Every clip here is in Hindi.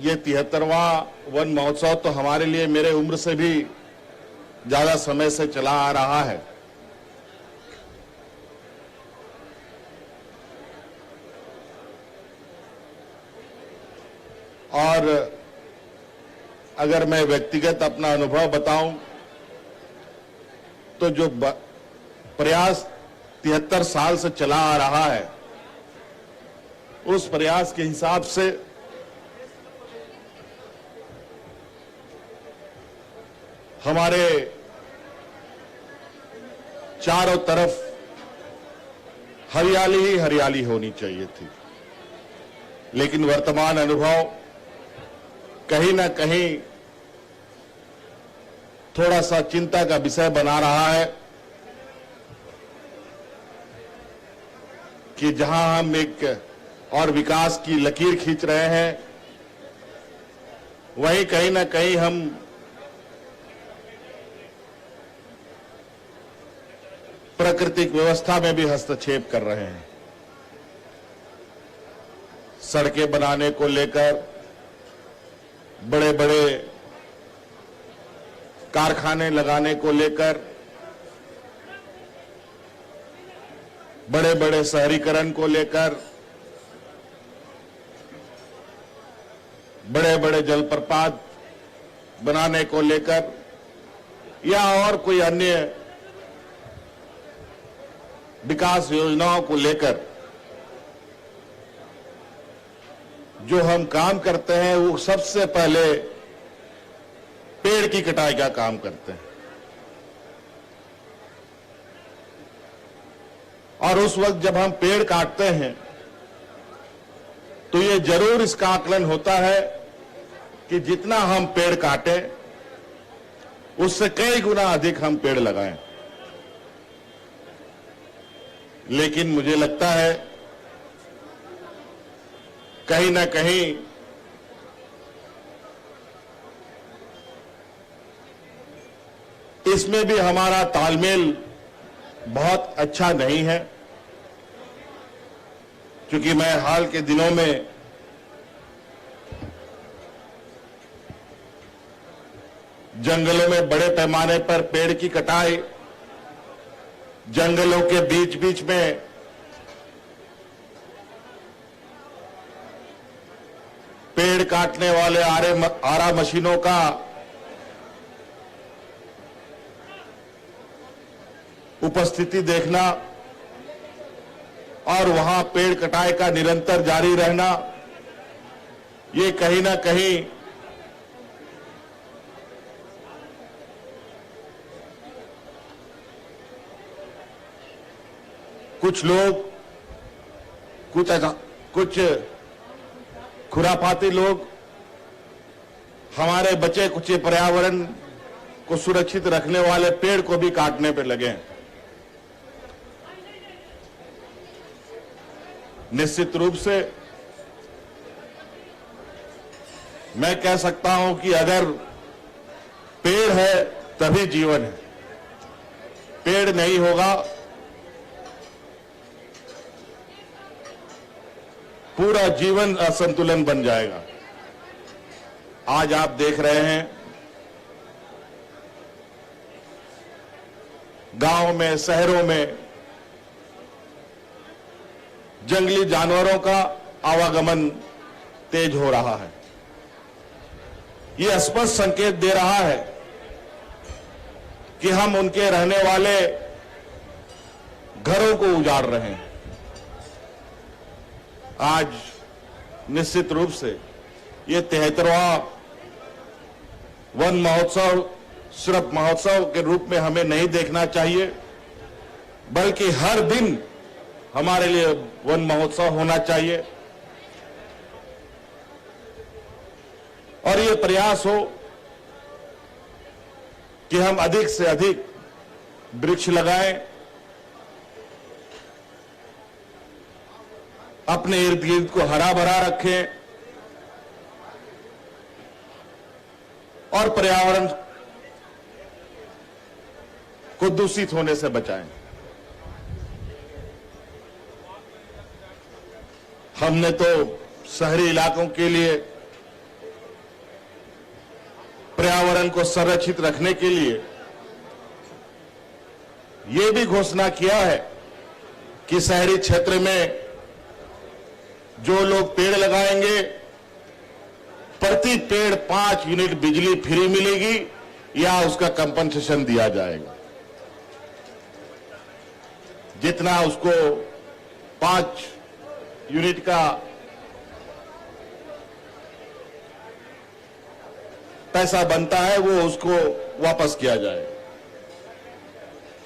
ये 73वां वन महोत्सव तो हमारे लिए मेरे उम्र से भी ज्यादा समय से चला आ रहा है। और अगर मैं व्यक्तिगत अपना अनुभव बताऊं तो जो प्रयास 73 साल से चला आ रहा है, उस प्रयास के हिसाब से हमारे चारों तरफ हरियाली ही हरियाली होनी चाहिए थी, लेकिन वर्तमान अनुभव कहीं ना कहीं थोड़ा सा चिंता का विषय बना रहा है कि जहां हम एक और विकास की लकीर खींच रहे हैं, वहीं कहीं ना कहीं हम प्राकृतिक व्यवस्था में भी हस्तक्षेप कर रहे हैं। सड़कें बनाने को लेकर, बड़े बड़े कारखाने लगाने को लेकर, बड़े बड़े शहरीकरण को लेकर, बड़े बड़े जलप्रपात बनाने को लेकर, या और कोई अन्य विकास योजनाओं को लेकर जो हम काम करते हैं, वो सबसे पहले पेड़ की कटाई का काम करते हैं। और उस वक्त जब हम पेड़ काटते हैं तो ये जरूर इसका आकलन होता है कि जितना हम पेड़ काटें उससे कई गुना अधिक हम पेड़ लगाएं। लेकिन मुझे लगता है कहीं ना कहीं इसमें भी हमारा तालमेल बहुत अच्छा नहीं है, क्योंकि मैं हाल के दिनों में जंगलों में बड़े पैमाने पर पेड़ की कटाई, जंगलों के बीच बीच में पेड़ काटने वाले आरा मशीनों का उपस्थिति देखना और वहां पेड़ कटाई का निरंतर जारी रहना, ये कहीं ना कहीं कुछ लोग, कुछ खुरापाती लोग हमारे बचे कुछ पर्यावरण को सुरक्षित रखने वाले पेड़ को भी काटने पर लगे हैं। निश्चित रूप से मैं कह सकता हूं कि अगर पेड़ है तभी जीवन है, पेड़ नहीं होगा पूरा जीवन असंतुलन बन जाएगा। आज आप देख रहे हैं गांव में, शहरों में जंगली जानवरों का आवागमन तेज हो रहा है। यह स्पष्ट संकेत दे रहा है कि हम उनके रहने वाले घरों को उजाड़ रहे हैं। आज निश्चित रूप से ये 73वां वन महोत्सव सिर्फ महोत्सव के रूप में हमें नहीं देखना चाहिए, बल्कि हर दिन हमारे लिए वन महोत्सव होना चाहिए। और ये प्रयास हो कि हम अधिक से अधिक वृक्ष लगाएं, अपने इर्द गिर्द को हरा भरा रखें और पर्यावरण को दूषित होने से बचाएं। हमने तो शहरी इलाकों के लिए पर्यावरण को संरक्षित रखने के लिए ये भी घोषणा किया है कि शहरी क्षेत्र में जो लोग पेड़ लगाएंगे, प्रति पेड़ 5 यूनिट बिजली फ्री मिलेगी या उसका कंपनसेशन दिया जाएगा। जितना उसको 5 यूनिट का पैसा बनता है वो उसको वापस किया जाएगा।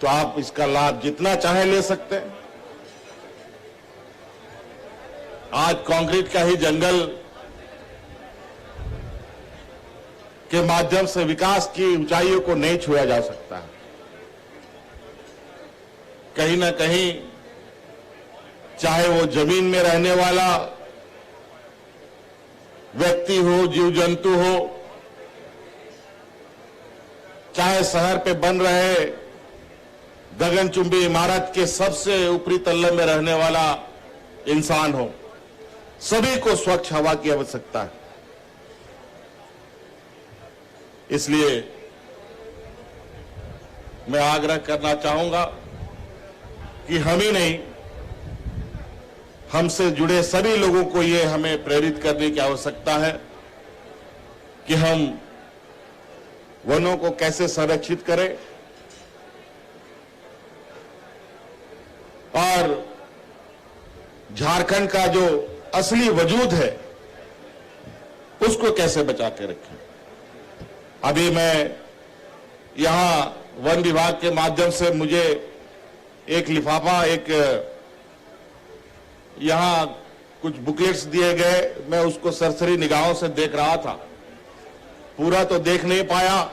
तो आप इसका लाभ जितना चाहे ले सकते हैं। आज कंक्रीट का ही जंगल के माध्यम से विकास की ऊंचाइयों को नहीं छुआ जा सकता है। कहीं ना कहीं चाहे वो जमीन में रहने वाला व्यक्ति हो, जीव जंतु हो, चाहे शहर पे बन रहे गगनचुंबी इमारत के सबसे ऊपरी तल्ले में रहने वाला इंसान हो, सभी को स्वच्छ हवा की आवश्यकता है। इसलिए मैं आग्रह करना चाहूंगा कि हम ही नहीं, हमसे जुड़े सभी लोगों को ये हमें प्रेरित करने की आवश्यकता है कि हम वनों को कैसे संरक्षित करें और झारखंड का जो असली वजूद है उसको कैसे बचा के रखें। अभी मैं यहां वन विभाग के माध्यम से मुझे एक लिफाफा, यहां कुछ बुकलेट्स दिए गए, मैं उसको सरसरी निगाहों से देख रहा था, पूरा तो देख नहीं पाया,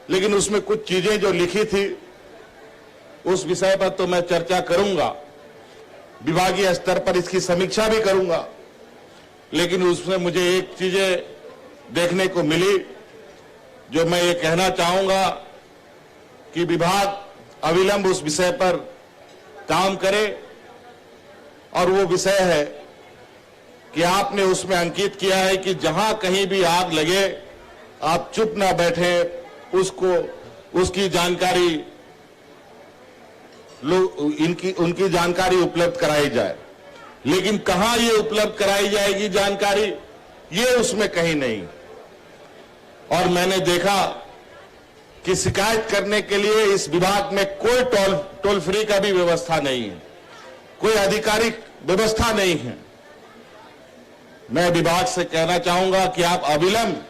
लेकिन उसमें कुछ चीजें जो लिखी थी उस विषय पर तो मैं चर्चा करूंगा, विभागीय स्तर पर इसकी समीक्षा भी करूंगा। लेकिन उसमें मुझे एक चीजें देखने को मिली जो मैं ये कहना चाहूंगा कि विभाग अविलंब उस विषय पर काम करे, और वो विषय है कि आपने उसमें अंकित किया है कि जहां कहीं भी आग लगे आप चुप ना बैठे, उसकी जानकारी उनकी जानकारी उपलब्ध कराई जाए। लेकिन कहां ये उपलब्ध कराई जाएगी जानकारी, ये उसमें कहीं नहीं। और मैंने देखा कि शिकायत करने के लिए इस विभाग में कोई टोल फ्री का भी व्यवस्था नहीं है, कोई आधिकारिक व्यवस्था नहीं है। मैं विभाग से कहना चाहूंगा कि आप अविलंब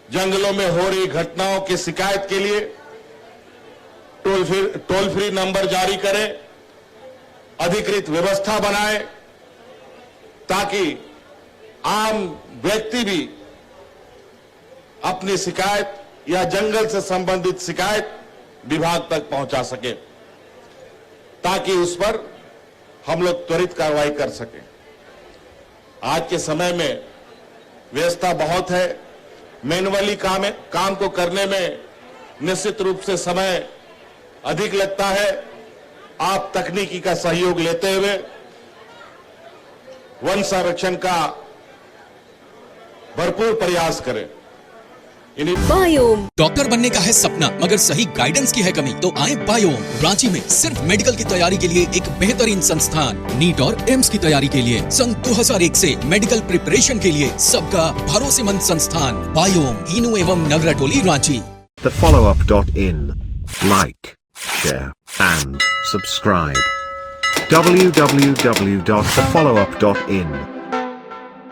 जंगलों में हो रही घटनाओं की शिकायत के लिए टोल फ्री नंबर जारी करें, अधिकृत व्यवस्था बनाएं, ताकि आम व्यक्ति भी अपनी शिकायत या जंगल से संबंधित शिकायत विभाग तक पहुंचा सके, ताकि उस पर हम लोग त्वरित कार्रवाई कर सकें। आज के समय में व्यवस्था बहुत है, मैनुअली काम को करने में निश्चित रूप से समय अधिक लगता है। आप तकनीकी का सहयोग लेते हुए वन संरक्षण का भरपूर प्रयास करें। बायोम डॉक्टर बनने का है सपना, मगर सही गाइडेंस की है कमी, तो आए बायोम। रांची में सिर्फ मेडिकल की तैयारी के लिए एक बेहतरीन संस्थान, नीट और एम्स की तैयारी के लिए सन 2001 से मेडिकल प्रिपरेशन के लिए सबका भरोसेमंद संस्थान बायोम, इनू एवं नगराटोली, Ranchi. thefollowup.in. Like, share and subscribe. www.thefollowup.in